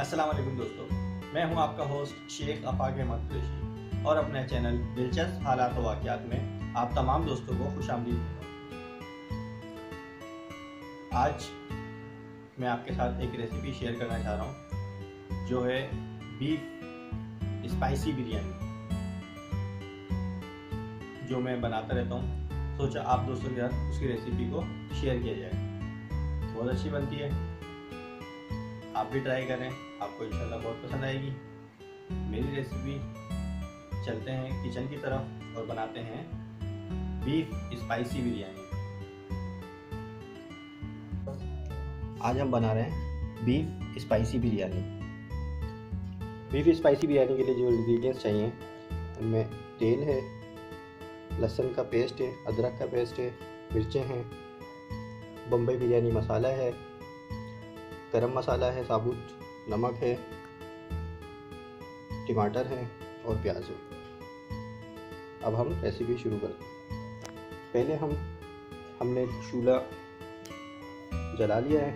अस्सलाम वालेकुम दोस्तों, मैं हूं आपका होस्ट शेख अफाक अहमद कुरैशी और अपने चैनल दिलचस्प हालात व वाक़यात में आप तमाम दोस्तों को खुशामदीद कहता हूं। आज मैं आपके साथ एक रेसिपी शेयर करना चाह रहा हूं जो है बीफ स्पाइसी बिरयानी, जो मैं बनाता रहता हूं। सोचा आप दोस्तों के साथ उसकी रेसिपी को शेयर किया जाए। बहुत अच्छी बनती है, आप भी ट्राई करें, आपको इंशाल्लाह बहुत पसंद आएगी मेरी रेसिपी। चलते हैं किचन की तरफ और बनाते हैं बीफ स्पाइसी बिरयानी। आज हम बना रहे हैं beef spicy biryani. Beef spicy biryani के लिए जो इंग्रेडिएंट्स चाहिए उनमें तेल है, लहसुन का पेस्ट है, अदरक का पेस्ट है, मिर्चें हैं, बम्बई बिरयानी मसाला है, गरम मसाला है, साबुत नमक है, टमाटर है और प्याज है। अब हम रेसिपी शुरू करते हैं। पहले हमने चूल्हा जला लिया है।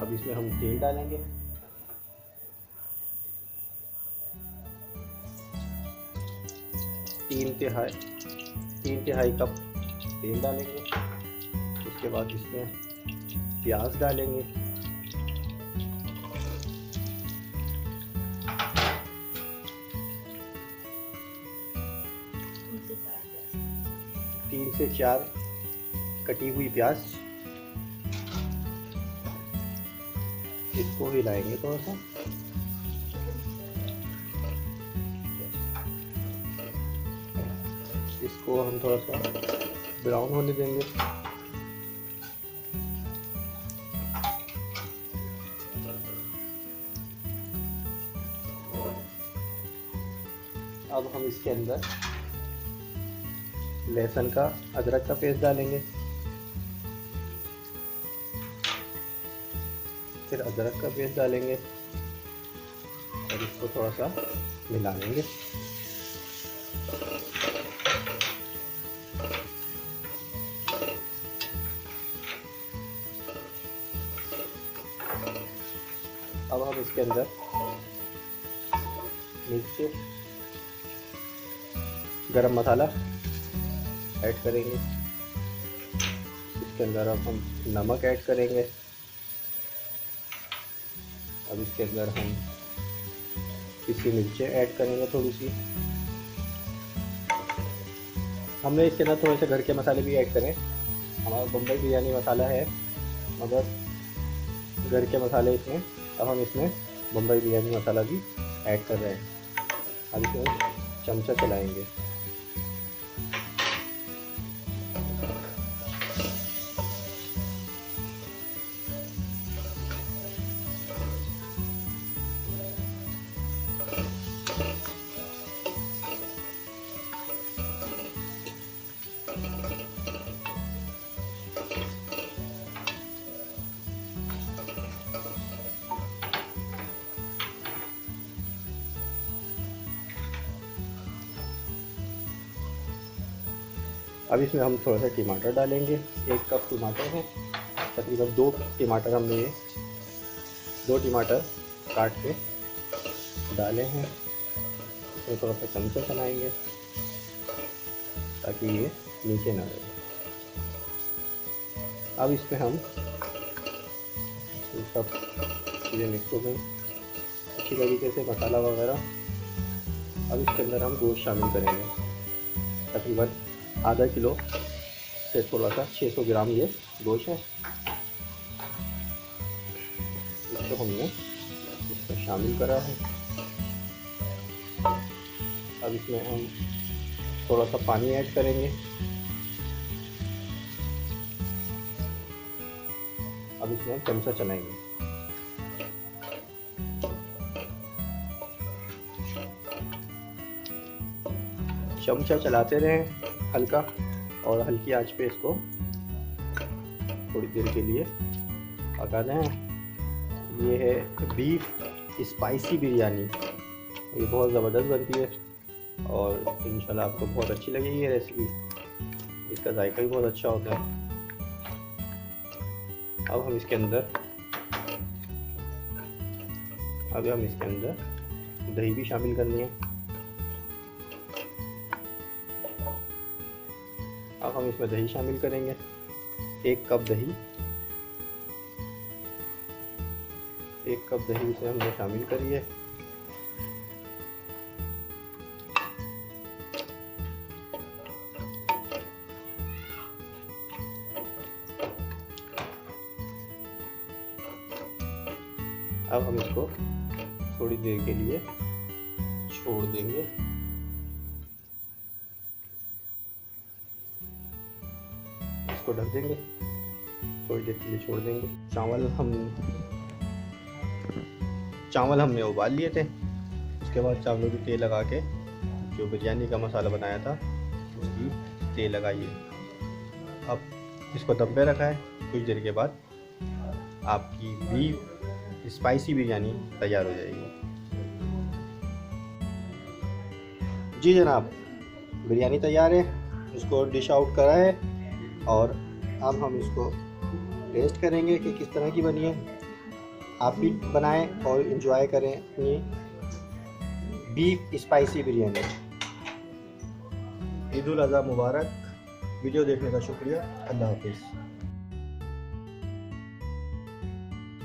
अब इसमें हम तेल डालेंगे। तीन तिहाई कप तेल डालेंगे। उसके बाद इसमें प्याज डालेंगे। तीन से चार कटी हुई प्याज, इसको हिलाएंगे थोड़ा सा। इसको हम थोड़ा सा ब्राउन होने देंगे। अब हम इसके अंदर लहसुन का अदरक का पेस्ट डालेंगे। फिर अदरक का पेस्ट डालेंगे और इसको थोड़ा सा मिला लेंगे। अब हम इसके अंदर मिर्च, गरम मसाला ऐड करेंगे। इसके अंदर अब हम नमक ऐड करेंगे। अब इसके अंदर हम पिसी मिर्चें ऐड करेंगे थोड़ी सी। हमने इसके अंदर थोड़े से घर के मसाले भी ऐड करें। हमारा बम्बई बिरयानी मसाला है मगर घर के मसाले इसमें, अब हम इसमें बम्बई बिरयानी मसाला भी ऐड कर रहे हैं। अब इसमें चमचा चलाएंगे। अब इसमें हम थोड़ा सा टमाटर डालेंगे। 1 कप टमाटर है, तकरीबन 2 टमाटर हमने ये 2 टमाटर काट के डाले हैं। इसमें थोड़ा सा चमचा चलाएंगे ताकि ये नीचे ना रहे। अब इसमें हम सब चीज़ें मिक्स हो गई अच्छी तरीके से, मसाला वगैरह। अब इसके अंदर हम गोश्त शामिल करेंगे। तकरीबन आधा किलो से थोड़ा सा 600 ग्राम ये गोश्त है। इसको हमने इसमें शामिल करा है। अब इसमें हम थोड़ा सा पानी ऐड करेंगे। अब इसमें हम चमचा चलाएंगे। चमचा चलाते रहें हल्का, और हल्की आंच पे इसको थोड़ी देर के लिए पकाना है। ये है बीफ स्पाइसी बिरयानी। ये बहुत ज़बरदस्त बनती है और इंशाल्लाह आपको बहुत अच्छी लगेगी ये रेसिपी। इसका जायका भी बहुत अच्छा होता है। अब हम इसके अंदर दही भी शामिल करनी है। अब हम इसमें दही शामिल करेंगे, 1 कप दही। 1 कप दही इसे हमने शामिल करी है। अब हम इसको थोड़ी देर के लिए छोड़ देंगे। इसको ढक देंगे, थोड़ी देर के लिए छोड़ देंगे। चावल हमने उबाल लिए थे। उसके बाद चावलों की तेल लगा के जो बिरयानी का मसाला बनाया था उसकी तेल लगाइए। अब इसको दम पे रखा है। कुछ देर के बाद आपकी बीफ स्पाइसी बिरयानी तैयार हो जाएगी। जी जनाब, बिरयानी तैयार है। इसको डिश आउट करा है और अब हम इसको टेस्ट करेंगे कि किस तरह की बनी है। आप भी बनाएं और एंजॉय करें अपनी बीफ स्पाइसी बिरयानी। ईद उल अज़हा मुबारक। वीडियो देखने का शुक्रिया। अल्लाह हाफिज़।